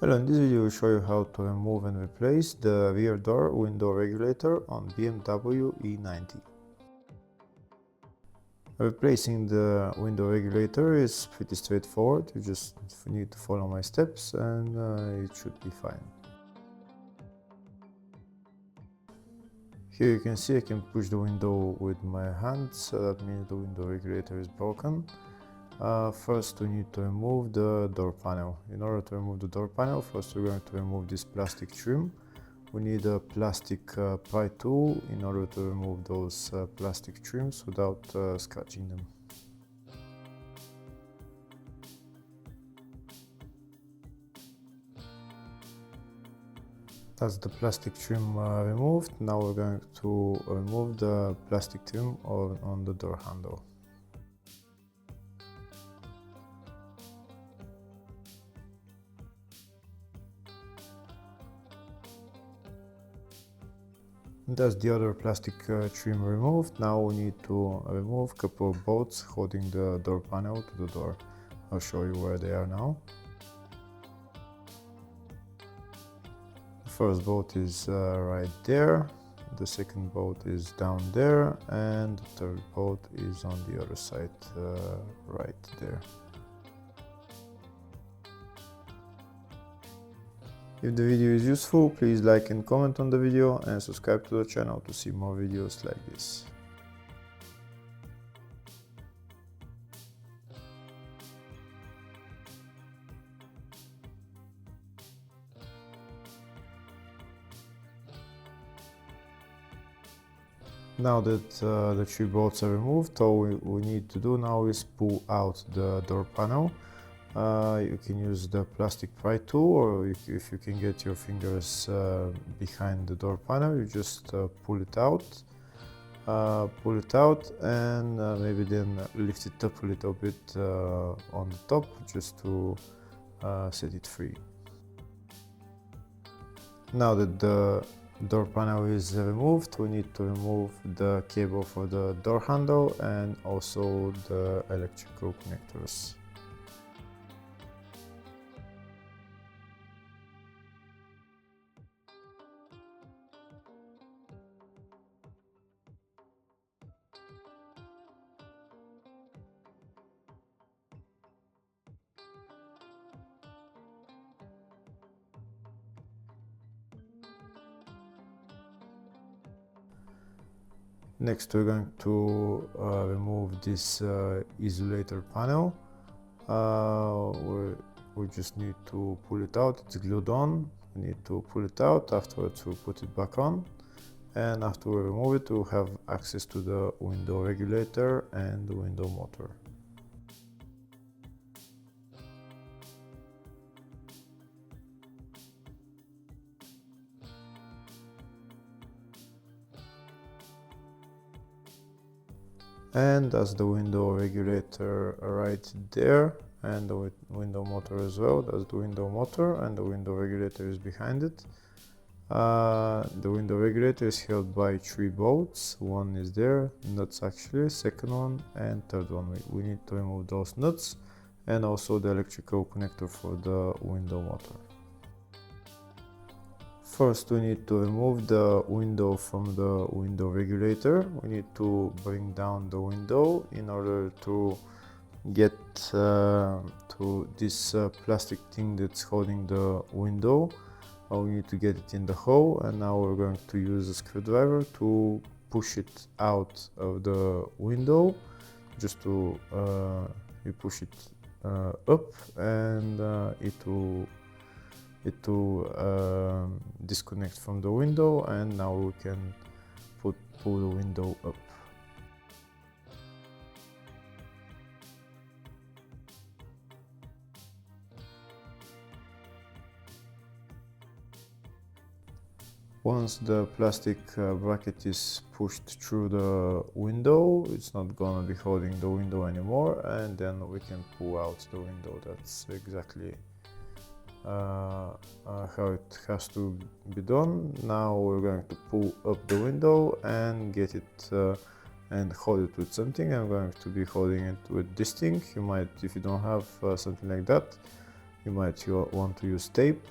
Hello, in this video I will show you how to remove and replace the rear door window regulator on BMW E90. Replacing the window regulator is pretty straightforward. You just need to follow my steps and it should be fine. Here you can see I can push the window with my hand, so that means the window regulator is broken. First we need to remove the door panel. In order to remove the door panel, first we're going to remove this plastic trim. We need a plastic pry tool in order to remove those plastic trims without scratching them. That's the plastic trim removed. Now we're going to remove the plastic trim on the door handle. That's the other plastic trim removed. Now we need to remove a couple of bolts holding the door panel to the door. I'll show you where they are now. The first bolt is right there, the second bolt is down there, and the third bolt is on the other side right there. If the video is useful, please like and comment on the video and subscribe to the channel to see more videos like this. Now that the three bolts are removed, all we need to do now is pull out the door panel. You can use the plastic pry tool, or if you can get your fingers behind the door panel, you just pull it out and maybe then lift it up a little bit on the top just to set it free. Now that the door panel is removed, we need to remove the cable for the door handle and also the electrical connectors. Next we're going to remove this isolator panel. We just need to pull it out. It's glued on. We need to pull it out. Afterwards we'll put it back on, and after we remove it we'll have access to the window regulator and the window motor. And that's the window regulator right there, and the window motor as well. That's the window motor, and the window regulator is behind it. The window regulator is held by three bolts. One is there, nuts actually, second one and third one. We need to remove those nuts, and also the electrical connector for the window motor. First we need to remove the window from the window regulator. We need to bring down the window in order to get to this plastic thing that's holding the window. We need to get it in the hole, and now we're going to use a screwdriver to push it out of the window. Just to you push it up, and it will disconnect from the window, and now we can pull the window up. Once the plastic bracket is pushed through the window, it's not gonna be holding the window anymore, and then we can pull out the window. That's exactly how it has to be done. Now we're going to pull up the window and get it and hold it with something. I'm going to be holding it with this thing. You might, if you don't have something like that, you might want to use tape.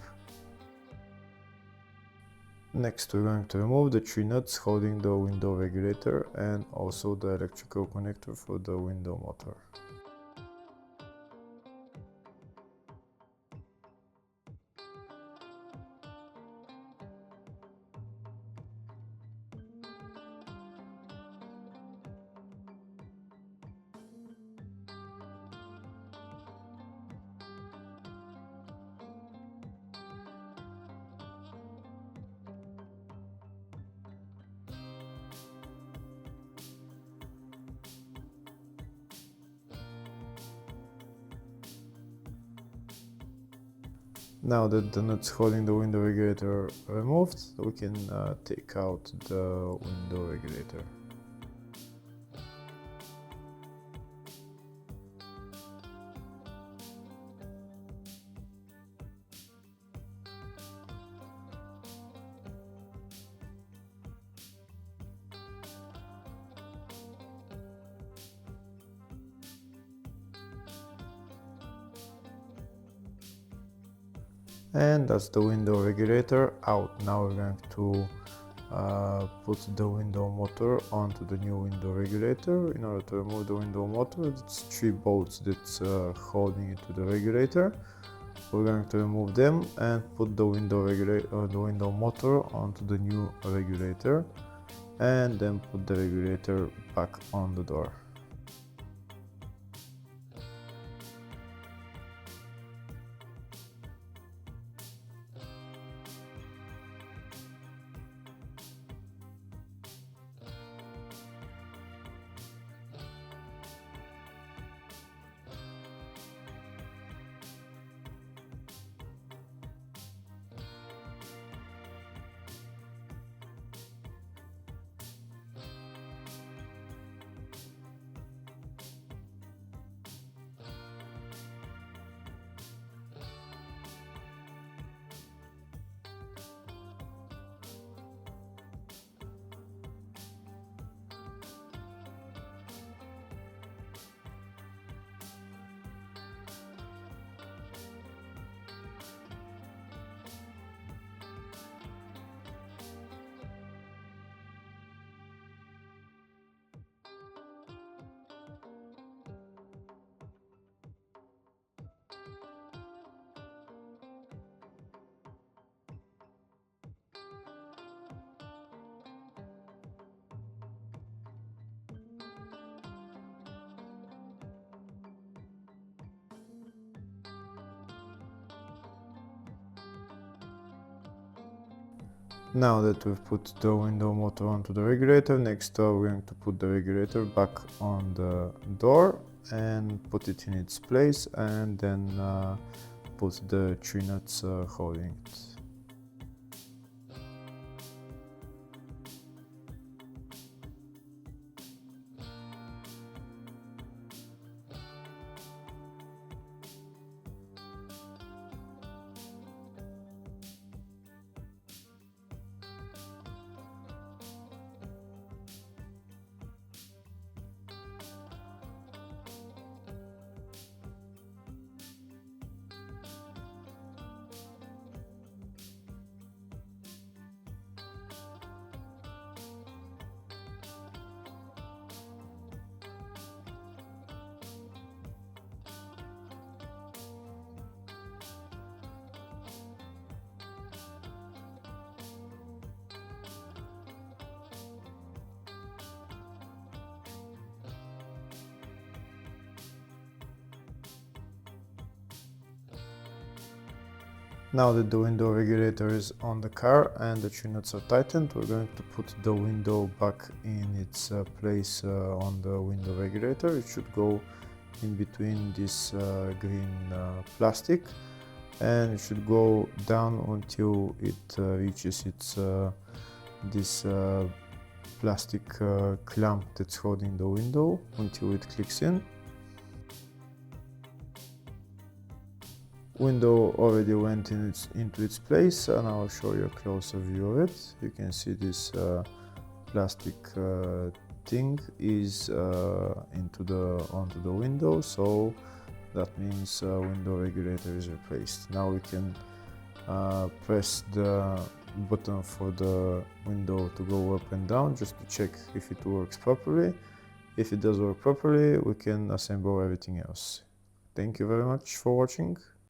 Next, we're going to remove the 3 nuts holding the window regulator and also the electrical connector for the window motor. Now that the nuts holding the window regulator are removed, we can take out the window regulator. And that's the window regulator out. Now we're going to put the window motor onto the new window regulator. In order to remove the window motor, it's 3 bolts that's holding it to the regulator. We're going to remove them and put the window motor onto the new regulator, and then put the regulator back on the door. Now that we've put the window motor onto the regulator, next we're going to put the regulator back on the door and put it in its place, and then put the 3 nuts holding it. Now that the window regulator is on the car and the 3 nuts are tightened, we're going to put the window back in its place on the window regulator. It should go in between this green plastic, and it should go down until it reaches this plastic clamp that's holding the window, until it clicks in. Window already went into its place, and I'll show you a closer view of it. You can see this plastic thing is onto the window, so that means window regulator is replaced. Now we can press the button for the window to go up and down just to check if it works properly. If it does work properly, we can assemble everything else. Thank you very much for watching.